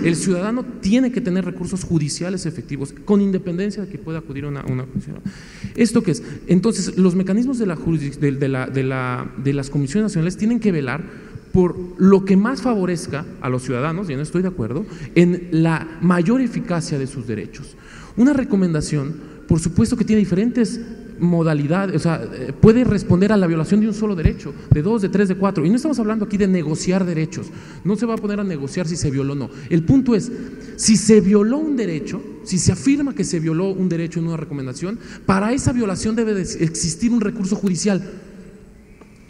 el ciudadano tiene que tener recursos judiciales efectivos, con independencia de que pueda acudir a una comisión. ¿Esto qué es? Entonces, los mecanismos de las comisiones nacionales tienen que velar por lo que más favorezca a los ciudadanos, y no estoy de acuerdo, en la mayor eficacia de sus derechos. Una recomendación, por supuesto que tiene diferentes modalidades, o sea, puede responder a la violación de un solo derecho, de 2, de 3, de 4, y no estamos hablando aquí de negociar derechos, no se va a poner a negociar si se violó o no. El punto es, si se violó un derecho, si se afirma que se violó un derecho en una recomendación, para esa violación debe de existir un recurso judicial,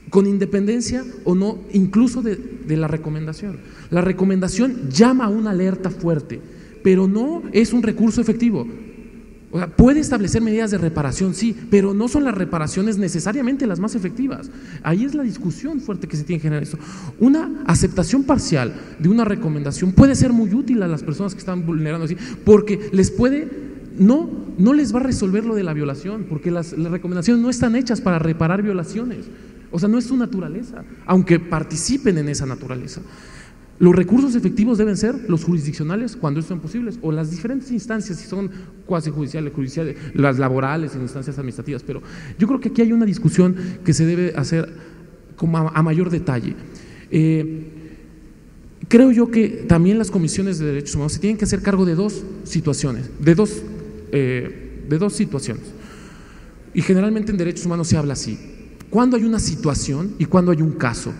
con independencia o no, incluso de la recomendación. La recomendación llama a una alerta fuerte, pero no es un recurso efectivo. O sea, puede establecer medidas de reparación, sí, pero no son las reparaciones necesariamente las más efectivas. Ahí es la discusión fuerte que se tiene que generar esto. Una aceptación parcial de una recomendación puede ser muy útil a las personas que están vulnerando así, porque les puede, no les va a resolver lo de la violación, porque las recomendaciones no están hechas para reparar violaciones. O sea, no es su naturaleza, aunque participen en esa naturaleza. Los recursos efectivos deben ser los jurisdiccionales cuando esto son posibles, o las diferentes instancias, si son cuasi judiciales, las laborales, en instancias administrativas. Pero yo creo que aquí hay una discusión que se debe hacer como a mayor detalle. Creo yo que también las comisiones de derechos humanos se tienen que hacer cargo de dos situaciones, de dos situaciones. Y generalmente en derechos humanos se habla así: cuando hay una situación y cuando hay un caso.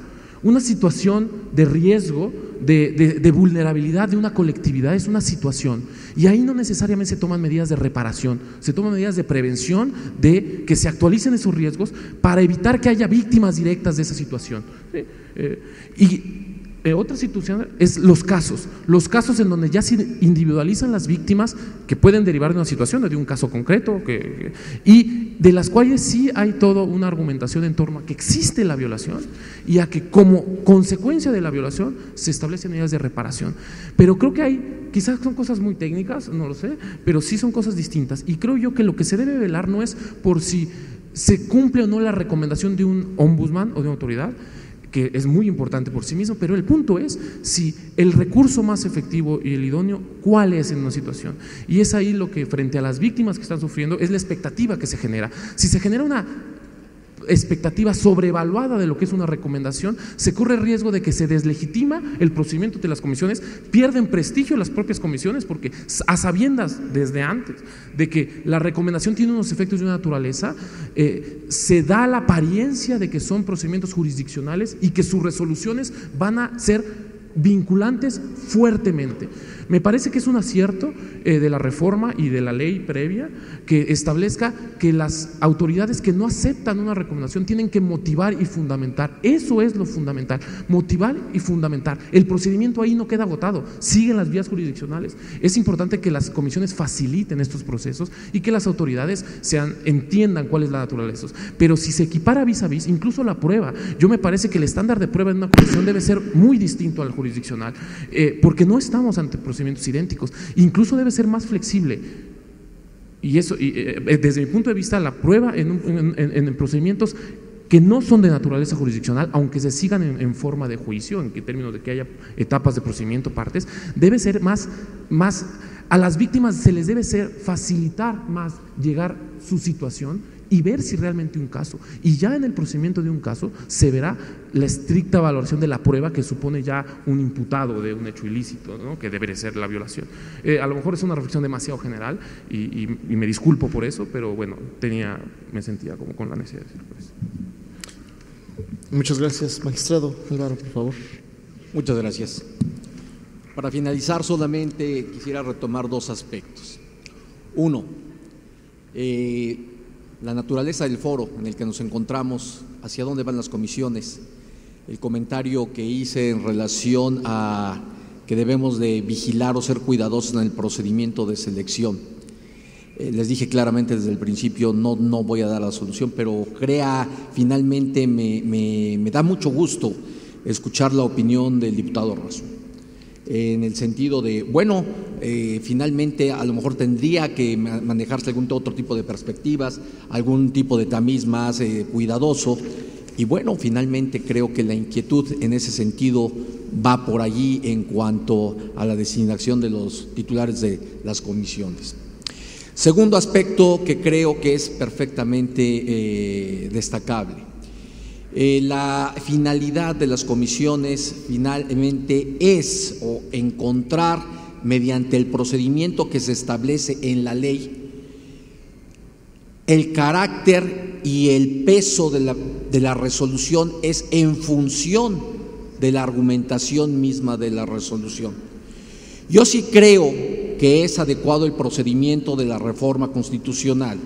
Una situación de riesgo, de vulnerabilidad de una colectividad es una situación, y ahí no necesariamente se toman medidas de reparación, se toman medidas de prevención, de que se actualicen esos riesgos para evitar que haya víctimas directas de esa situación. Otra situación es los casos en donde ya se individualizan las víctimas que pueden derivar de una situación, de un caso concreto, y de las cuales sí hay toda una argumentación en torno a que existe la violación y a que como consecuencia de la violación se establecen medidas de reparación. Pero creo que hay, quizás son cosas muy técnicas, no lo sé, pero sí son cosas distintas, y creo yo que lo que se debe velar no es por si se cumple o no la recomendación de un ombudsman o de una autoridad, que es muy importante por sí mismo, pero el punto es si el recurso más efectivo y el idóneo, ¿cuál es en una situación? Y es ahí lo que, frente a las víctimas que están sufriendo, es la expectativa que se genera. Si se genera una expectativa sobrevaluada de lo que es una recomendación, se corre el riesgo de que se deslegitima el procedimiento de las comisiones, pierden prestigio las propias comisiones, porque a sabiendas desde antes de que la recomendación tiene unos efectos de una naturaleza, se da la apariencia de que son procedimientos jurisdiccionales y que sus resoluciones van a ser vinculantes fuertemente. Me parece que es un acierto de la reforma y de la ley previa que establezca que las autoridades que no aceptan una recomendación tienen que motivar y fundamentar. Eso es lo fundamental, motivar y fundamentar. El procedimiento ahí no queda agotado, siguen las vías jurisdiccionales. Es importante que las comisiones faciliten estos procesos y que las autoridades entiendan cuál es la naturaleza. Pero si se equipara vis a vis, incluso la prueba, yo me parece que el estándar de prueba en una comisión debe ser muy distinto al jurisdiccional, porque no estamos ante procedimientos idénticos, incluso debe ser más flexible. Y eso, desde mi punto de vista, la prueba en procedimientos que no son de naturaleza jurisdiccional, aunque se sigan en forma de juicio, en términos de que haya etapas de procedimiento, partes, debe ser más a las víctimas se les debe facilitar más llegar su situación y ver si realmente un caso, y ya en el procedimiento de un caso se verá la estricta valoración de la prueba que supone ya un imputado de un hecho ilícito, ¿no?, que debería ser la violación. A lo mejor es una reflexión demasiado general y me disculpo por eso, pero bueno, me sentía como con la necesidad de decirlo por eso. Muchas gracias, magistrado Álvaro, por favor. Muchas gracias. Para finalizar, solamente quisiera retomar dos aspectos. Uno, la naturaleza del foro en el que nos encontramos, hacia dónde van las comisiones, el comentario que hice en relación a que debemos de vigilar o ser cuidadosos en el procedimiento de selección. Les dije claramente desde el principio, no voy a dar la solución, pero finalmente me da mucho gusto escuchar la opinión del diputado Razo, en el sentido de, finalmente a lo mejor tendría que manejarse algún otro tipo de perspectivas, algún tipo de tamiz más cuidadoso, y finalmente creo que la inquietud en ese sentido va por allí en cuanto a la designación de los titulares de las comisiones. Segundo aspecto que creo que es perfectamente destacable. La finalidad de las comisiones finalmente es encontrar, mediante el procedimiento que se establece en la ley, el carácter y el peso de la resolución es en función de la argumentación misma de la resolución. Yo sí creo que es adecuado el procedimiento de la reforma constitucional.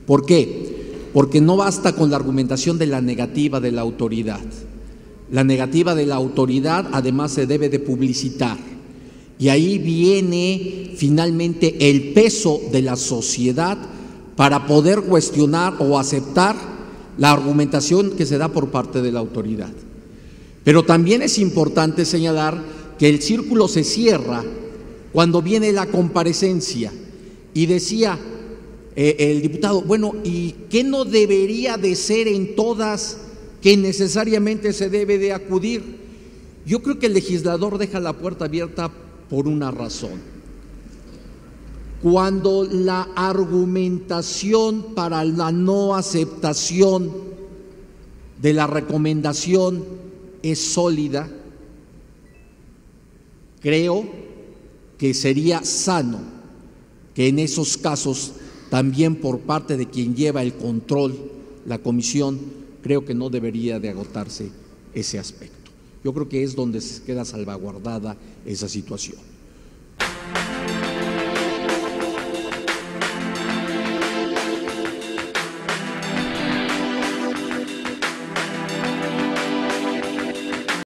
¿Por qué? Porque no basta con la argumentación de la negativa de la autoridad. La negativa de la autoridad además se debe de publicitar. Y ahí viene finalmente el peso de la sociedad para poder cuestionar o aceptar la argumentación que se da por parte de la autoridad. Pero también es importante señalar que el círculo se cierra cuando viene la comparecencia. Y decía el diputado, bueno, ¿y qué no debería de ser en todas que necesariamente se debe de acudir? Yo creo que el legislador deja la puerta abierta por una razón. Cuando la argumentación para la no aceptación de la recomendación es sólida, creo que sería sano que en esos casos también por parte de quien lleva el control, la comisión, creo que no debería de agotarse ese aspecto. Yo creo que es donde se queda salvaguardada esa situación.